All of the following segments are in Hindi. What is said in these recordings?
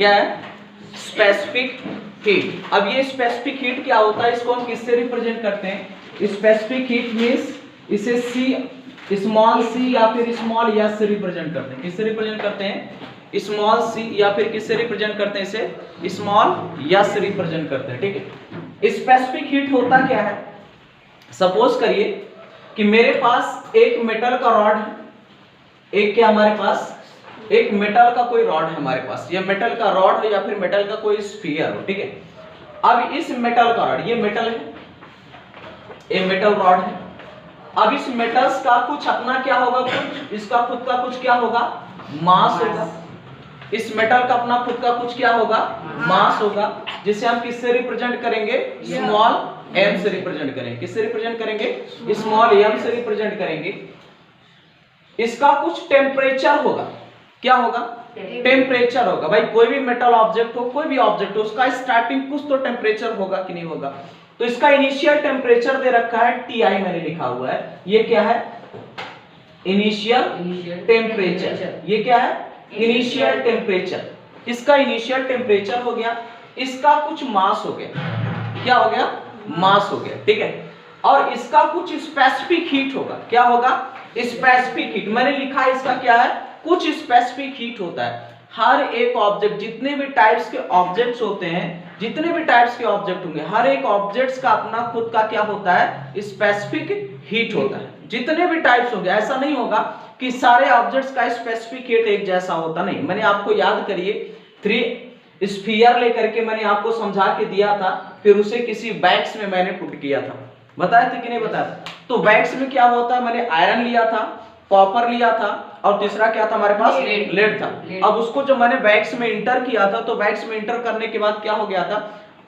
क्या है? Specific heat. अब ये स्पेसिफिक हीट क्या होता है, इसको हम किससे रिप्रेजेंट करते हैं? स्पेसिफिक हीट मींस इसे सी, स्मॉल सी या फिर स्मॉल एस से रिप्रेजेंट करते हैं। किससे रिप्रेजेंट करते हैं? स्मॉल सी या फिर किससे रिप्रेजेंट करते हैं? इसे स्मॉल एस से रिप्रेजेंट करते हैं। ठीक है, स्पेसिफिक हीट होता क्या है? सपोज करिए कि मेरे पास एक मेटल का रॉड है, एक क्या हमारे पास एक मेटल का कोई रॉड है हमारे पास, या मेटल का रॉड हो या फिर मेटल का कोई स्फीयर हो। ठीक है, अब इस मेटल का रॉड, ये मेटल है, ये मेटल रॉड है। अब इस मेटल्स का कुछ अपना क्या होगा, कुछ इसका खुद का कुछ क्या होगा, मास होगा। इस मेटल का अपना खुद का कुछ क्या होगा, मास होगा, जिसे हम किससे रिप्रेजेंट करेंगे? स्मॉल एम से रिप्रेजेंट करेंगे। किससे रिप्रेजेंट करेंगे? स्मॉल एम से रिप्रेजेंट करेंगे। इसका कुछ टेम्परेचर होगा, क्या होगा? टेम्परेचर होगा। भाई कोई भी मेटल ऑब्जेक्ट हो, कोई भी ऑब्जेक्ट हो, उसका स्टार्टिंग कुछ तो टेम्परेचर होगा कि नहीं होगा। तो इसका इनिशियल टेम्परेचर दे रखा है टीआई, मैंने लिखा हुआ है। ये क्या है? Initial temperature. ये क्या है? Initial temperature. इसका इनिशियल टेम्परेचर हो गया, इसका कुछ मास हो गया। क्या हो गया? मास हो गया। ठीक है, और इसका कुछ स्पेसिफिक हीट होगा। क्या होगा? Specific heat. मैंने लिखा है इसका क्या है, कुछ स्पेसिफिक हीट होता है। हर एक ऑब्जेक्ट, जितने भी टाइप्स के ऑब्जेक्ट्स होते हैं, जितने भी टाइप्स के ऑब्जेक्ट होंगे, हर एक ऑब्जेक्ट्स का अपना खुद का क्या होता है, स्पेसिफिक हीट होता है। जितने भी टाइप्स होंगे, ऐसा नहीं होगा कि सारे ऑब्जेक्ट्स का स्पेसिफिक हीट एक जैसा होता, नहीं। मैंने आपको याद करिए 3 स्फीयर लेकर के मैंने आपको समझा के दिया था, फिर उसे किसी बैग्स में मैंने पुट किया था, बताया था कि नहीं बताया था? तो बैग्स में क्या होता है, मैंने आयरन लिया था, कॉपर लिया था, और तीसरा क्या था हमारे पास, लेड था। अब उसको जब मैंने बैग्स में इंटर किया था, तो बैग्स में इंटर करने के बाद क्या हो गया था,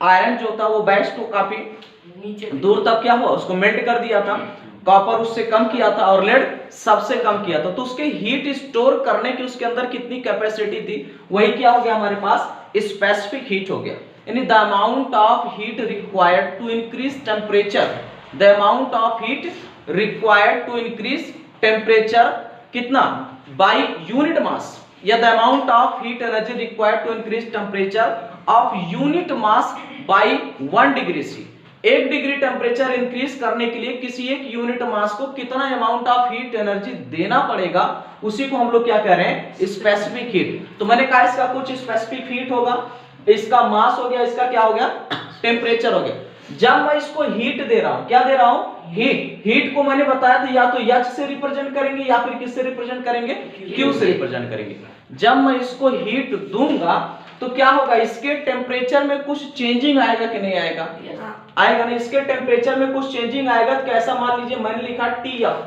आयरन जो था वो बैग्स को काफी दूर तक क्या हुआ, उसको मेल्ट कर दिया था। कॉपर उससे कम किया था और लेड सबसे कम किया था। तो उसके हीट स्टोर करने की उसके अंदर कितनी कैपेसिटी थी, वही क्या हो गया हमारे पास, स्पेसिफिक हीट हो गया। यानी the amount of heat required to increase temperature, the amount of heat required to increase temperature कितना, बाय यूनिट मास, या the amount of heat energy required to increase temperature of unit mass by 1 degree C. 1 degree temperature increase करने के लिए किसी एक यूनिट मास को कितना अमाउंट ऑफ हीट एनर्जी देना पड़ेगा, उसी को हम लोग क्या कह रहे हैं, स्पेसिफिक हीट। तो मैंने कहा इसका कुछ स्पेसिफिक हीट होगा, इसका मास हो गया, इसका क्या हो गया, टेम्परेचर हो गया। जब मैं इसको हीट दे रहा हूं, क्या दे रहा हूं, हीट। हीट को मैंने बताया था या तो एच से रिप्रेजेंट करेंगे या फिर किससे रिप्रेजेंट करेंगे, क्यू से रिप्रेजेंट करेंगे। जब मैं इसको हीट दूंगा तो क्या होगा, इसके टेम्परेचर में कुछ चेंजिंग आएगा कि नहीं आएगा, आएगा नहीं। इसके टेम्परेचर में कुछ चेंजिंग आएगा। कैसा, मान लीजिए मैंने लिखा टीएफ,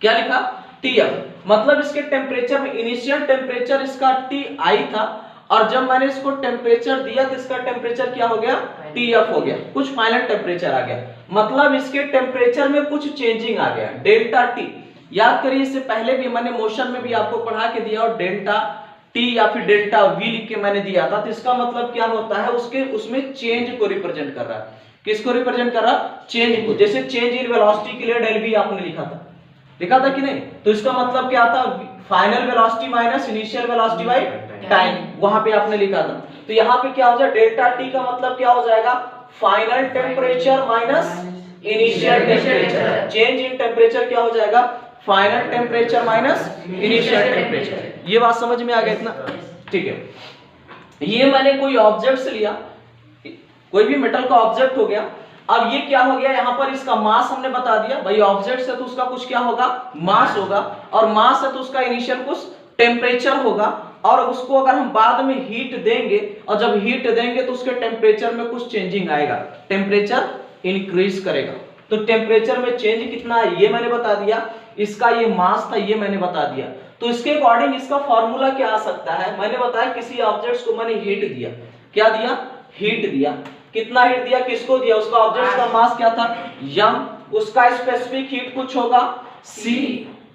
क्या लिखा, टीएफ, मतलब इसके टेम्परेचर में इनिशियल टेम्परेचर इसका टीआई था, और जब मैंने इसको टेम्परेचर दिया तो इसका टेम्परेचर क्या हो गया, टीएफ हो गया, कुछ फाइनल टेम्परेचर आ गया। मतलब इसके टेम्परेचर में कुछ चेंजिंग आ गया, डेल्टा टी। याद करिए, इससे पहले भी मैंने मोशन में भी आपको पढ़ा के दिया, और डेल्टा टी या फिर डेल्टा वी लिख के मैंने दिया था। तो इसका मतलब क्या होता है, उसके उसमें चेंज को रिप्रेजेंट कर रहा है। किसको रिप्रेजेंट कर रहा, चेंज को। जैसे चेंज इन वेलोसिटी के लिए डेल वी आपने लिखा था कि नहीं? तो इसका मतलब क्या था, final velocity minus initial velocity by time, वहां पे आपने लिखा था। तो यहाँ पे क्या हो जाएगा, डेल्टा टी का मतलब क्या हो जाएगा, final temperature minus initial temperature. Change in temperature क्या हो जाएगा, final temperature minus initial temperature. ये बात समझ में आ गया इतना? ठीक है, ये मैंने कोई ऑब्जेक्ट से लिया, कोई भी मेटल का ऑब्जेक्ट हो गया। अब ये क्या हो गया, यहां पर इसका मास हमने बता दिया, भाई ऑब्जेक्ट है तो उसका कुछ क्या होगा, मास होगा, और मास है तो उसका इनिशियल कुछ टेम्परेचर होगा, और उसको अगर हम बाद में हीट देंगे, और जब हीट देंगे तो उसके टेम्परेचर में कुछ चेंजिंग आएगा, टेम्परेचर इंक्रीज करेगा। तो टेम्परेचर में चेंज कितना है ये मैंने बता दिया, इसका ये मास था ये मैंने बता दिया। तो इसके अकॉर्डिंग इसका फॉर्मूला क्या आ सकता है, मैंने बताया किसी ऑब्जेक्ट को मैंने हीट दिया, क्या दिया, हीट दिया। कितना हीट दिया, किसको दिया, उसका ऑब्जेक्ट का मास क्या था, यम, उसका स्पेसिफिक हीट कुछ होगा C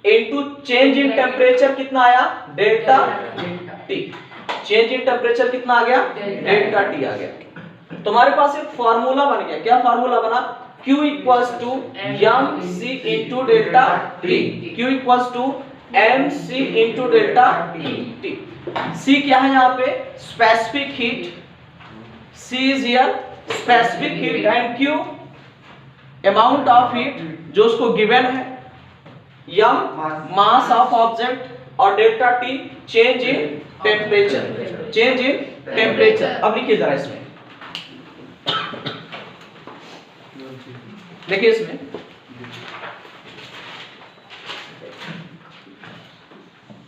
into change in temperature कितना आया, delta T. Change in temperature कितना आ गया, डेल्टा टी आ गया। तुम्हारे पास एक फार्मूला बन गया, क्या फार्मूला बना, Q equals to M C into delta T. Q equals to mc into delta T. c क्या है यहाँ पे? Specific heat, c is here specific heat and q amount of heat जो उसको गिवन है, m मास ऑफ ऑब्जेक्ट और delta T change in temperature, change in temperature. अब लिखिए जरा इसमें, देखिए इसमें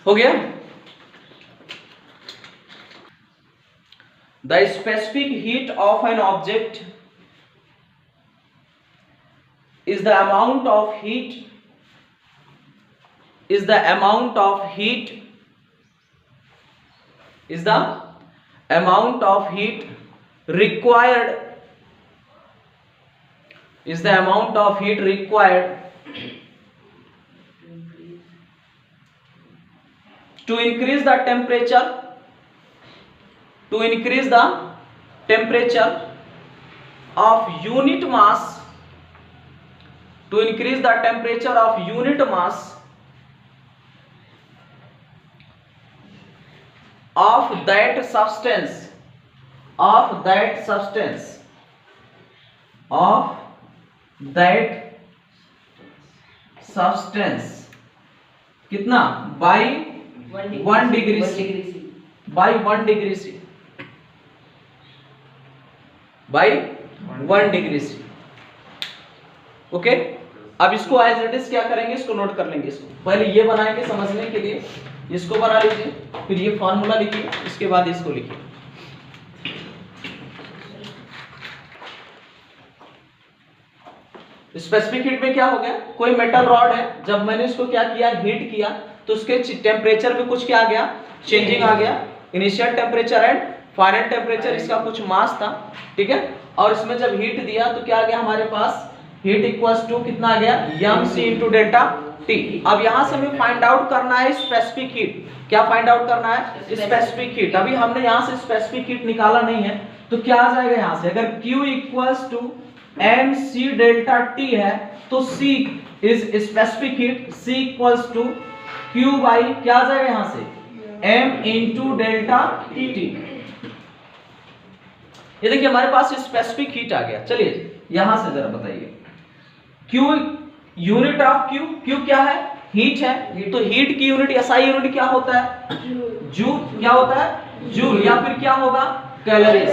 हो गया। The specific heat of an object is the amount of heat is the amount of heat is the amount of heat required is the amount of heat required to increase the temperature, to increase the temperature of unit mass, to increase the temperature of unit mass of that substance, of that substance, of that substance कितना? by 1 degree C, by 1 degree C, by 1 degree C। Okay, अब इसको एज इट इज क्या करेंगे, इसको नोट कर लेंगे। इसको पहले ये बनाएंगे समझने के लिए, इसको बना लीजिए, फिर ये फॉर्मूला लिखिए, इसके बाद इसको लिखिए। स्पेसिफिक हीट में क्या हो गया, कोई मेटल रॉड है, जब मैंने इसको क्या किया, हीट किया, तो उसके टेम्परेचर में कुछ क्या आ गया, चेंजिंग आ गया। Initial temperature and final temperature, इसका कुछ मास था, ठीक है। और इसमें जब हीट दिया तो क्या आ गया हमारे पास, हीट इक्वल्स टू कितना आ गया, mc इंटू डेल्टा टी। अब यहां से हमें फाइंड आउट करना है स्पेसिफिक हीट। क्या फाइंड आउट करना है, स्पेसिफिक हीट। अभी हमने यहां से स्पेसिफिक हीट निकाला नहीं है, तो क्या आ जाएगा यहां से, अगर q equals to mc delta t है तो c is specific heat, c equals to q by क्या आ जाएगा यहां से, m इंटू डेल्टा टी। ये देखिए हमारे पास स्पेसिफिक हीट आ गया। चलिए यहां से जरा बताइए, Q यूनिट ऑफ Q क्या है, हीट है, तो हीट की यूनिट SI यूनिट क्या होता है, जूल। क्या होता है, जूल, या फिर क्या होगा, कैलोरीज।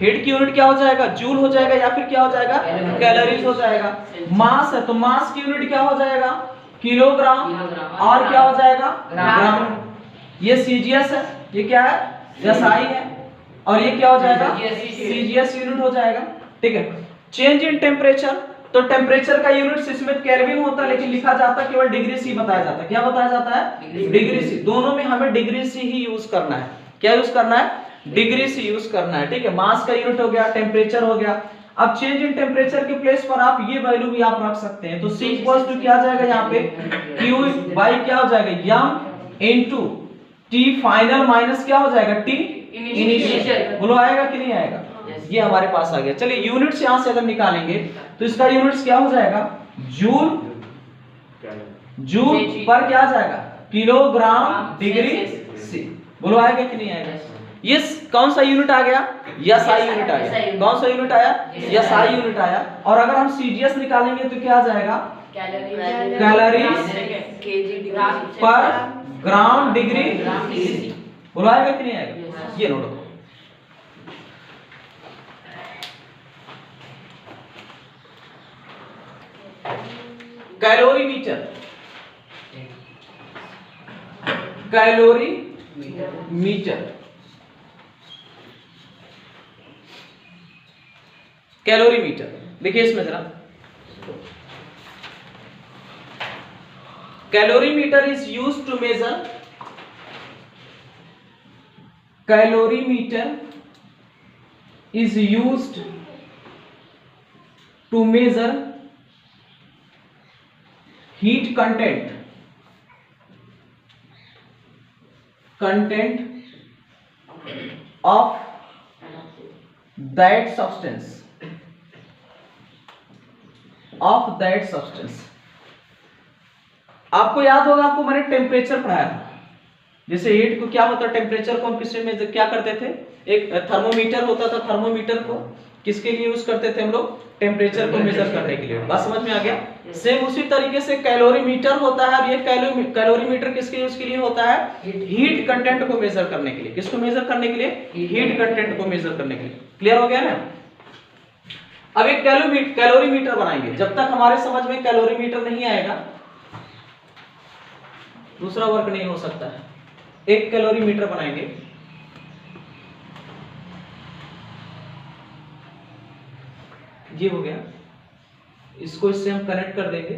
हीट की यूनिट क्या हो जाएगा, जूल हो जाएगा, या फिर क्या हो जाएगा, कैलोरीज हो जाएगा। मास है तो मास की यूनिट क्या हो जाएगा, किलोग्राम, और क्या हो जाएगा, ग्राम। ये सीजीएस है, ये क्या है, SI है, और ये क्या हो जाएगा, सीजीएस यूनिट हो जाएगा, ठीक है। चेंज इन टेम्परेचर, तो टेम्परेचर का यूनिट इसमें केल्विन होता है, लेकिन लिखा जाता है केवल डिग्री सी बताया जाता है। क्या बताया जाता है, डिग्री सी। दोनों में हमें डिग्री सी ही यूज करना है। क्या यूज करना है, डिग्री सी यूज करना है, ठीक है। मास का यूनिट हो गया, टेम्परेचर हो गया। अब चेंज इन टेम्परेचर के प्लेस पर आप ये वैल्यू भी आप रख सकते हैं, तो C इक्वल्स टू क्या आ जाएगा यहाँ पे, Q बाई क्या हो जाएगा, m into T final minus क्या हो जाएगा, T इनिशियल। बोलो आएगा कि नहीं आएगा, ये हमारे पास आ गया। चलिए यूनिट्स यहां से अगर निकालेंगे तो इसका यूनिट्स क्या हो जाएगा, जूल, जूल पर क्या आ जाएगा, किलोग्राम डिग्री सी। बोलो आएगा कि नहीं आएगा, ये कौन सा यूनिट आ गया, SI यूनिट आ गया। कौन सा यूनिट आया, SI यूनिट आया। और अगर हम सीजीएस निकालेंगे तो क्या आ जाएगा, कैलोरीज पर ग्राम डिग्री। बोलो आएगा कि नहीं आएगा, ये नोट करो। कैलोरीमीटर, कैलोरीमीटर, कैलोरीमीटर देखिए इसमें जरा, calorimeter is used to measure, calorimeter is used to measure heat content of that substance, of that substance। आपको याद होगा, आपको मैंने टेम्परेचर पढ़ाया था। जैसे हीट को क्या होता है, टेम्परेचर को हम किससे मेजर क्या करते थे, एक थर्मोमीटर होता था, थर्मोमीटर को किसके लिए यूज करते थे हम लोग, टेम्परेचर को मेजर करने के लिए। बात समझ में आ गया। सेम उसी तरीके से कैलोरीमीटर होता है, और ये कैलोरीमीटर किसके यूज के लिए होता है, हीट कंटेंट को मेजर करने के लिए। किसको मेजर करने के लिए, हीट कंटेंट को मेजर करने के लिए। क्लियर हो गया ना। अब एक कैलोरीमीटर बनाएंगे। जब तक हमारे समझ में कैलोरीमीटर नहीं आएगा दूसरा वर्क नहीं हो सकता है। एक कैलोरीमीटर बनाएंगे। ये हो गया, इसको इससे हम कनेक्ट कर देंगे।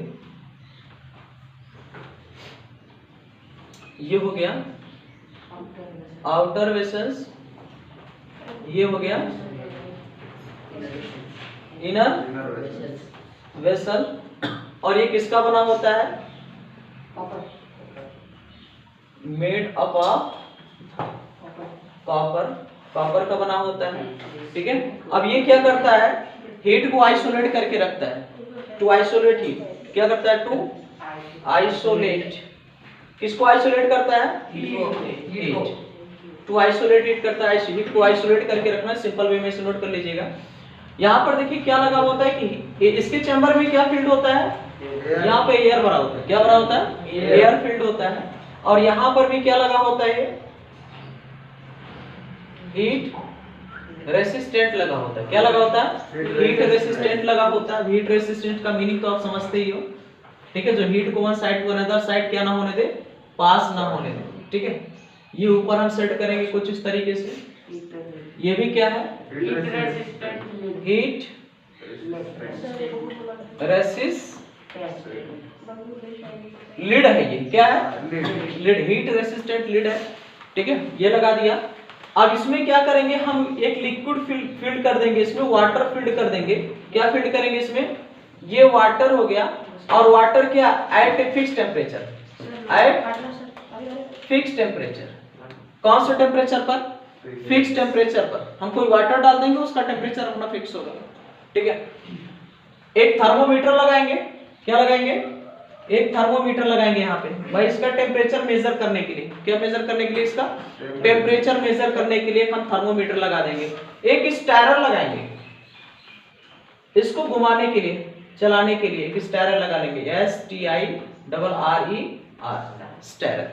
ये हो गया आउटर वेसल्स, ये हो गया इनर वेसल, और ये किसका बना होता है, made up of copper, copper का बना होता है। ठीक है। अब ये क्या करता है, हीट को आइसोलेट करके रखता है। टू आइसोलेट हीट, क्या करता है, टू आइसोलेट, किसको आइसोलेट करता है, हीट। टू आइसोलेट हीट करता है, हीट को आइसोलेट करके रखना। सिंपल वे में इसे नोट कर लीजिएगा। यहाँ पर देखिए क्या लगा होता है कि इसके चैम्बर में क्या फील्ड होता है, यहाँ पे एयर भरा होता है। क्या भरा होता है, एयर फील्ड होता है। और यहाँ पर भी क्या लगा होता है, हीट रेसिस्टेंट लगा होता है। क्या लगा होता है, हीट रेसिस्टेंट लगा होता है। हीट रेसिस्टेंट का मीनिंग तो आप समझते ही हो। ठीक है। जो हीट को one side to another side क्या ना होने दे, पास ना होने दे। ठीक है। ये ऊपर हम सेट करेंगे कुछ इस तरीके से। ये भी क्या है, हीट रेसिस्टेंट लिड है। ये क्या है, लिड, हीट रेसिस्टेंट लिड है। ठीक है। ये लगा दिया। अब इसमें क्या करेंगे, हम एक लिक्विड फील्ड कर देंगे, इसमें वाटर फील्ड कर देंगे। क्या फील्ड करेंगे इसमें, ये वाटर हो गया। और वाटर क्या, at a fix temperature, at fix temperature. कौन से टेम्परेचर पर, फिक्स टेम्परेचर पर। हम कोई वाटर डाल देंगे, उसका टेम्परेचर अपना फिक्स होगा। ठीक है। एक थर्मोमीटर लगाएंगे। क्या लगाएंगे, एक थर्मोमीटर लगाएंगे यहाँ पे भाई, इसका टेम्परेचर मेजर करने के लिए। क्या मेजर करने के लिए, इसका टेम्परेचर मेजर करने के लिए हम थर्मोमीटर लगा देंगे। एक स्टायरर लगाएंगे, इसको घुमाने के लिए, चलाने के लिए एक स्टायरर लगा लेंगे, STIRRER, स्टायरर।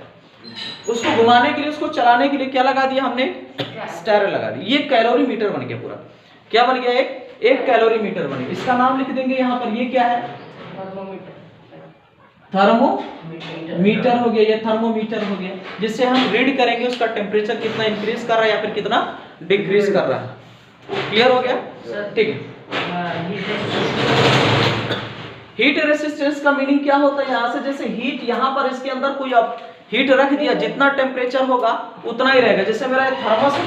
उसको घुमाने के लिए, उसको चलाने के लिए क्या लगा दिया हमने, स्टायरर लगा दिया। ये कैलोरीमीटर बन गया पूरा। क्या बन गया, एक कैलोरीमीटर बन गया। इसका नाम लिख देंगे यहाँ पर। ये क्या है, थर्मोमीटर हो गया। ये थर्मोमीटर हो गया, जिससे हम रीड करेंगे उसका टेम्परेचर कितना इंक्रीज कर रहा है या फिर कितना डिक्रीज कर रहा है। क्लियर हो गया। ठीक है। हीट रेसिस्टेंस का मीनिंग क्या होता है, यहाँ से जैसे हीट यहाँ पर इसके अंदर कोई अब हीट रख दिया, जितना टेम्परेचर होगा उतना ही रहेगा। जैसे मेरा थर्मस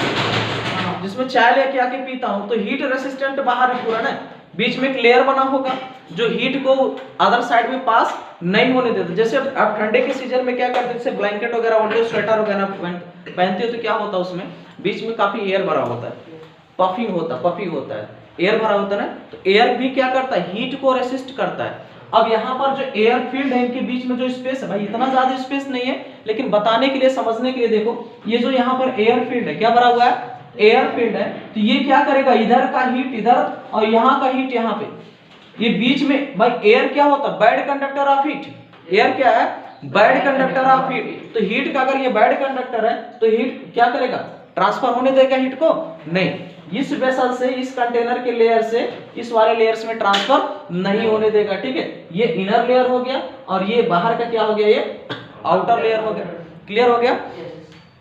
जिसमें चाय लेके आके पीता हूँ, तो हीट रेसिस्टेंट बाहर है पूरा ना, बीच में एक लेयर बना होगा जो हीट को अदर साइड में पास नहीं होने देता। जैसे आप ठंडे के सीजन में क्या करते हैं, जैसे ब्लैंकेट वगैरह ओढ़ते हो, स्वेटर वगैरह पहनते हो, तो क्या होता है उसमें बीच में काफी एयर भरा होता है, पफी होता है, एयर भरा होता है ना। तो एयर भी क्या करता है, हीट को रेसिस्ट करता है। अब यहाँ पर जो एयर फील्ड है, इनके बीच में जो स्पेस है भाई, इतना ज्यादा स्पेस नहीं है, लेकिन बताने के लिए, समझने के लिए देखो, ये जो यहाँ पर एयर फील्ड है, क्या भरा हुआ है, एयर फील्ड है। तो ये क्या करेगा, इधर का हीट इधर और यहाँ का हीट यहाँ पे, ये बीच में भाई एयर क्या होता है, bad conductor of heat. Air क्या है, बैड कंडक्टर ऑफ हीट। तो हीट का अगर ये बैड कंडक्टर है, तो हीट क्या करेगा, ट्रांसफर होने देगा हीट को, नहीं। इस वेसल से, इस कंटेनर के लेयर से इस वाले लेयर्स में ट्रांसफर नहीं होने देगा। ठीक है। ये इनर लेयर हो गया, और ये बाहर का क्या हो गया, ये आउटर लेयर हो गया। क्लियर हो गया।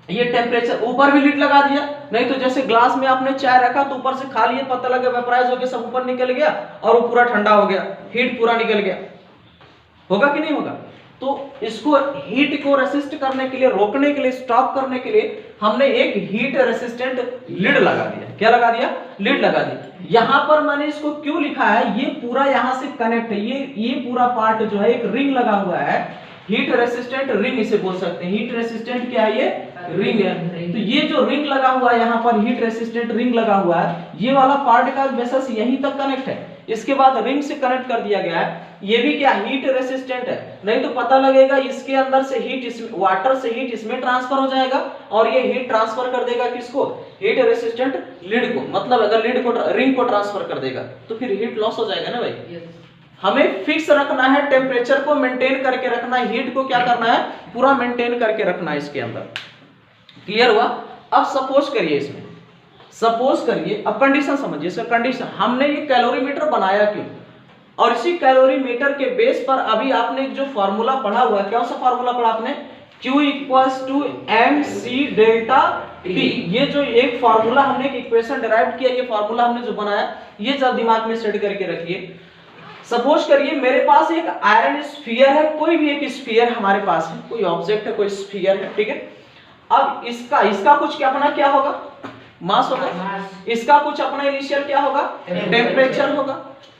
ये टेम्परेचर, ऊपर भी लीड लगा दिया, नहीं तो जैसे ग्लास में आपने चाय रखा तो ऊपर से खाली है, पता लगा वेपराइज हो गया, सब ऊपर निकल गया और वो पूरा ठंडा हो गया, हीट पूरा निकल गया, होगा कि नहीं होगा। तो इसको हीट को रेसिस्ट करने के लिए, रोकने के लिए, स्टॉप करने के लिए हमने एक हीट रेसिस्टेंट लिड लगा दिया। क्या लगा दिया, लिड लगा दिया। यहां पर मैंने इसको क्यों लिखा है, ये पूरा यहां से कनेक्ट है, ये पूरा पार्ट जो है एक रिंग लगा हुआ है, हीट रेसिस्टेंट रिंग इसे बोल सकते हैं। हीट रेसिस्टेंट क्या है, ये रिंग है। तो ये जो रिंग लगा हुआ है यहाँ पर, हीट रेसिस्टेंट रिंग लगा हुआ है, ये वाला पार्ट का बेसिस यहीं तक कनेक्ट है। इसके बाद रिंग से कनेक्ट कर दिया गया है। ये भी क्या हीट रेसिस्टेंट है, नहीं तो पता लगेगा इसके अंदर से हीट, इसमें वाटर से हीट इसमें ट्रांसफर हो जाएगा और ये हीट ट्रांसफर कर देगा किसको, हीट रेसिस्टेंट लीड को। मतलब अगर लीड को रिंग को ट्रांसफर कर देगा तो फिर हीट लॉस हो जाएगा ना भाई। हमें फिक्स रखना है, टेम्परेचर को मेंटेन करके रखना है, हीट को क्या करना है, पूरा मेंटेन करके रखना है इसके अंदर। क्लियर हुआ। अब सपोज करिए, इसमें सपोज करिए, अब कंडीशन समझिए। इसका कंडीशन, हमने ये कैलोरीमीटर बनाया क्यों, और इसी कैलोरीमीटर के बेस पर अभी आपने जो फार्मूला पढ़ा हुआ है, कौन सा फार्मूला पढ़ा आपने, Q = mc डेल्टा T। ये जो एक फार्मूला हमने एक इक्वेशन डिराइव किया, ये फार्मूला हमने जो बनाया, ये जब दिमाग में सेट करके रखिए। सपोज करिए मेरे पास एक आयरन स्फीयर है, कोई भी एक स्फीयर हमारे पास है, कोई ऑब्जेक्ट है, कोई स्फीयर है, ठीक है। अब इसका कुछ क्या अपना क्या होगा, मास होगा, इसका कुछ अपना इनिशियल क्या होगा, टेम्परेचर होगा,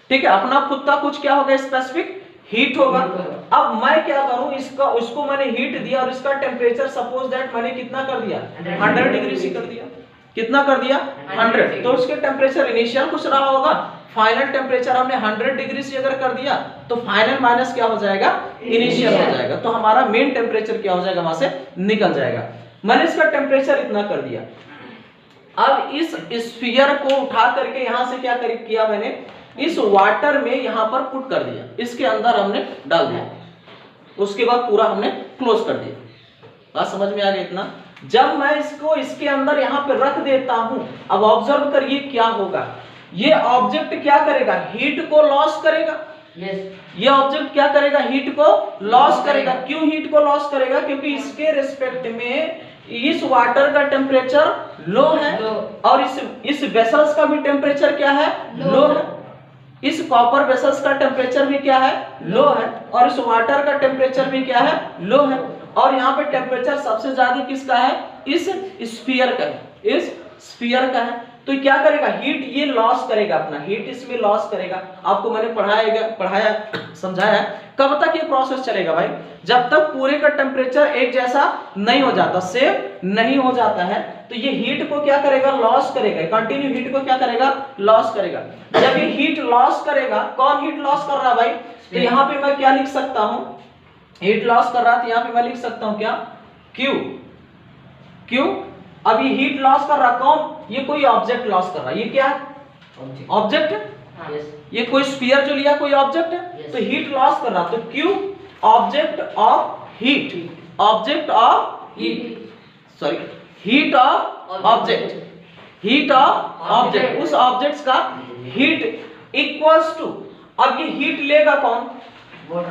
ठीक है। अपना खुद का कुछ क्या होगा, स्पेसिफिक हीट होगा। अब मैं क्या करूं, उसको मैंने हीट दिया और इसका टेम्परेचर सपोज दैट मैंने कितना कर दिया, 100 डिग्री से कर दिया। कितना कर दिया, 100। तो उसके टेम्परेचर इनिशियल कुछ रहा होगा, फाइनल टेम्परेचर हमने 100 डिग्री से अगर कर दिया तो फाइनल माइनस क्या हो जाएगा, इनिशियल हो जाएगा। तो हमारा मेन टेम्परेचर क्या हो जाएगा, वहां से निकल जाएगा। मैंने इसका टेम्परेचर इतना कर दिया। अब इस स्फीयर को उठा करके यहां से क्या किया मैंने, इस वाटर में यहां पर पुट कर दिया, इसके अंदर हमने डाल दिया। उसके बाद पूरा हमने क्लोज कर दिया। बात समझ में आ गई इतना। जब मैं इसको इसके अंदर यहां पे रख देता हूं, अब ऑब्जर्व करिए क्या होगा, ये ऑब्जेक्ट क्या करेगा, हीट को लॉस करेगा। ये ऑब्जेक्ट क्या करेगा, हीट को लॉस करेगा। क्यों हीट को लॉस करेगा, क्योंकि इसके रिस्पेक्ट में इस वाटर का टेम्परेचर लो है और इस वेसल्स का भी टेम्परेचर क्या है, लो है। इस कॉपर वेसल्स का टेम्परेचर भी क्या है, लो है, और इस वाटर का टेम्परेचर भी क्या है, लो है। और यहाँ पे टेम्परेचर सबसे ज्यादा किसका है, इस स्फीयर का है, इस स्फीयर का है। तो क्या करेगा, हीट ये लॉस करेगा, अपना हीट इसमें लॉस करेगा। आपको मैंने पढ़ाया समझाया। कब तक ये प्रोसेस चलेगा भाई, जब तक पूरे का टेम्परेचर एक जैसा नहीं हो जाता, सेम नहीं हो जाता है। तो ये हीट को क्या करेगा, लॉस करेगा, कंटिन्यू हीट को क्या करेगा, लॉस करेगा। जब ये हीट लॉस करेगा, कौन हीट लॉस कर रहा है भाई, तो यहाँ पे मैं क्या लिख सकता हूँ, हीट लॉस कर रहा है, तो यहाँ पे मैं लिख सकता हूँ क्या, Q। अब ये हीट लॉस कर रहा कौन, ये कोई ऑब्जेक्ट लॉस कर रहा है। ये क्या है, ऑब्जेक्ट है। ये कोई स्फीयर जो लिया कोई ऑब्जेक्ट है, तो हीट लॉस कर रहा, तो Q object of heat, object of heat, sorry heat of object, heat of object, उस ऑब्जेक्ट्स का हीट इक्वल्स टू, अब ये हीट लेगा कौन,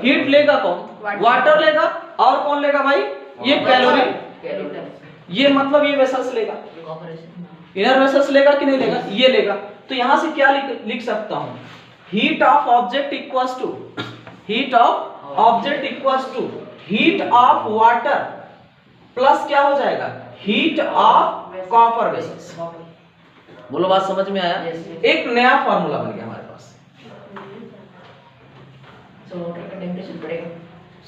हीट लेगा कौन, वाटर लेगा, और कौन लेगा भाई, ये कैलोरी, ये मतलब ये वेसल्स लेगा, इनर वेसल्स लेगा कि नहीं लेगा, ये लेगा। तो यहां से क्या लिख सकता हूं, heat of object equals to, heat of object equals to heat of water plus क्या हो जाएगा, हीट ऑफ कॉपर वेसल्स। बोलो बात समझ में आया। एक नया फार्मूला बन गया हमारे पास।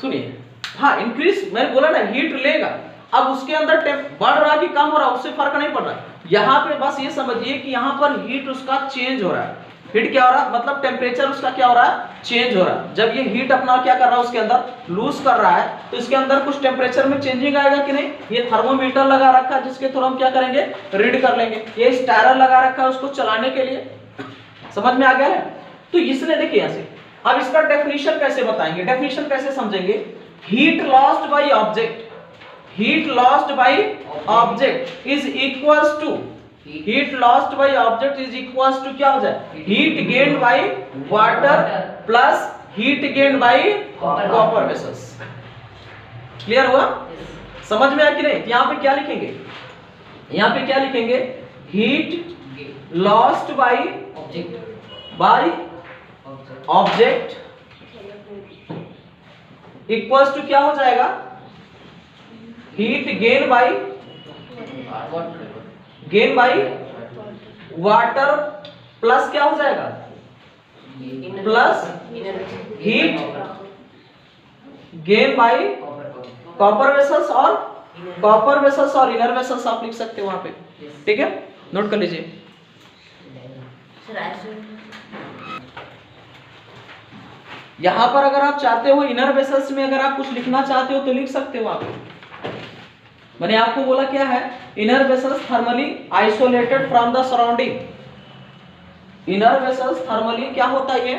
सुनिए, हाँ इंक्रीज, मैंने बोला ना हीट लेगा, अब उसके अंदर बढ़ रहा कि कम हो रहा, उससे फर्क नहीं पड़ रहा। यहाँ पे बस ये समझिए कि यहाँ पर हीट उसका चेंज हो रहा है। हीट क्या हो रहा है, मतलब टेम्परेचर उसका क्या हो रहा है, चेंज हो रहा है। जब ये हीट अपना क्या कर रहा है, उसके अंदर लूज कर रहा है, तो इसके अंदर कुछ टेम्परेचर में चेंजिंग आएगा कि नहीं। ये थर्मोमीटर लगा रखा है, जिसके थ्रू हम क्या करेंगे, रीड कर लेंगे। ये स्टायर लगा रखा है उसको चलाने के लिए, समझ में आ गया है। तो इसने देखिए यहाँ से, अब इसका डेफिनेशन कैसे बताएंगे, डेफिनेशन कैसे समझेंगे, heat lost by object, heat lost by object is equals to, heat lost by object is equals to क्या हो जाए, heat gained by water plus heat gained by copper vessels। Clear हुआ, समझ में आया कि नहीं। यहाँ पे क्या लिखेंगे, यहाँ पे क्या लिखेंगे, heat lost by object equals to क्या हो जाएगा, heat gain by water plus क्या हो जाएगा, plus heat gain by copper vessels, और कॉपर वेसल्स और इनर वेसल्स आप लिख सकते हो वहां पे, ठीक है, नोट कर लीजिए। यहां पर अगर आप चाहते हो इनर वेसल्स में अगर आप कुछ लिखना चाहते हो तो लिख सकते हो आप। मैंने आपको बोला क्या है, inner vessels thermally isolated from the surrounding. Inner vessels thermally क्या होता है, ये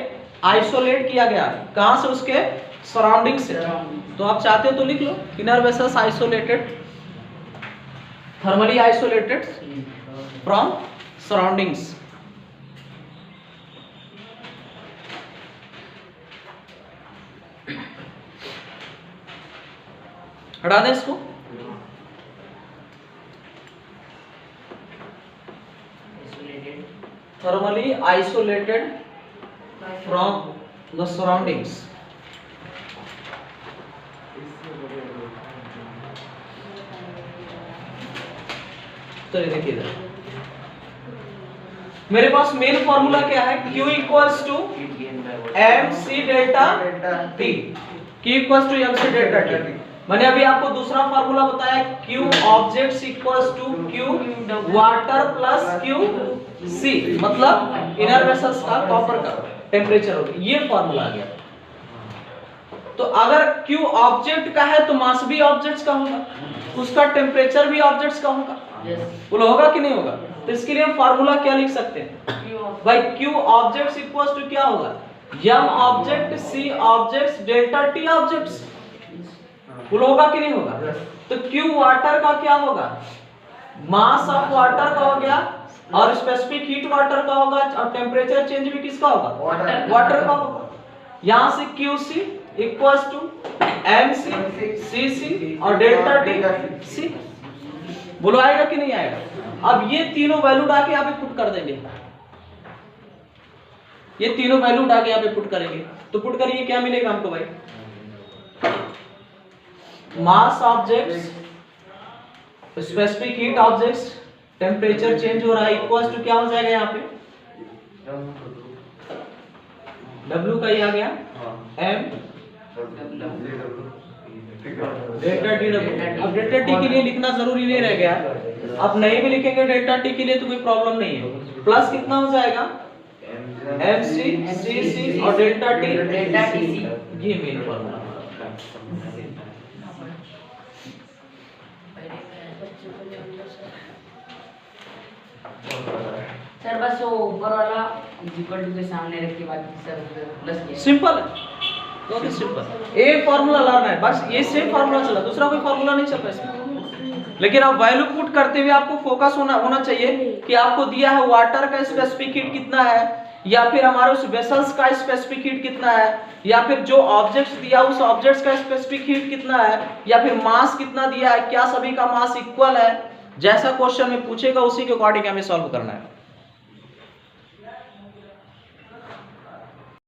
आइसोलेट किया गया, कहां से, उसके सराउंडिंग से। तो आप चाहते हो तो लिख लो, inner vessels isolated, thermally isolated from surroundings. हटा दें इसको। Thermally isolated from the surroundings. तो देखिए इधर मेरे पास मेन फॉर्मूला क्या है, Q equals to M C delta T. Q equals to M C delta T. मैंने अभी आपको दूसरा फॉर्मूला बताया, Q objects equals to Q water plus Q C, मतलब इनर वेसल्स का कॉपर का टेम्परेचर हो गया, ये फॉर्मूला आ गया। तो अगर Q ऑब्जेक्ट का है तो मास भी ऑब्जेक्ट्स का होगा, उसका टेम्परेचर भी ऑब्जेक्ट्स का होगा, बोलो होगा कि नहीं होगा। तो इसके लिए हम फॉर्मूला क्या लिख सकते हैं भाई, Q ऑब्जेक्ट्स इक्वल्स टू क्या होगा, M object C objects delta T objects, बोलो होगा कि नहीं होगा। तो Q वाटर का क्या होगा, मास ऑफ वाटर का हो गया, और स्पेसिफिक हीट वाटर का होगा, और टेम्परेचर चेंज भी किसका होगा, वाटर का होगा। यहां से QC equals to MC CC और डेल्टा T C, बोलो आएगा कि नहीं आएगा। अब ये तीनों वैल्यू डाल के यहाँ पे पुट कर देंगे, ये तीनों वैल्यू डाल के यहाँ पे पुट करेंगे। तो पुट करिए, क्या मिलेगा हमको भाई, mass objects, specific heat objects, temperature change हो रहा है, इक्वल्स टू क्या हो जाएगा यहाँ पे, W का ही आ गया M डेल्टा टी डब्ल्यू। अब डेल्टा टी के लिए लिखना जरूरी नहीं रह गया, अब नहीं भी लिखेंगे डेल्टा टी के लिए तो कोई प्रॉब्लम नहीं है। प्लस कितना हो जाएगा, MC CC और डेल्टा टी सी, ये मेन फॉर्मूला। सर बस वो ऊपर वाला इक्वल टू के सामने रख के बाकी सर प्लस किया, सिंपल है, बहुत सिंपल। एक फार्मूला लाना है बस, ये सेम फार्मूला चला, दूसरा कोई फार्मूला नहीं चल रहा इसमें। लेकिन आप वैल्यू पुट करते हुए आपको फोकस होना चाहिए कि आपको दिया है वाटर का स्पेसिफिक हीट कितना है, या फिर हमारे उस वेसल्स का स्पेसिफिक हीट कितना है, या फिर जो ऑब्जेक्ट्स दिया उस ऑब्जेक्ट्स का स्पेसिफिक हीट कितना है, या फिर मास कितना दिया है, क्या सभी का मास इक्वल है। जैसा क्वेश्चन में पूछेगा उसी के अकॉर्डिंग हमें सॉल्व करना है।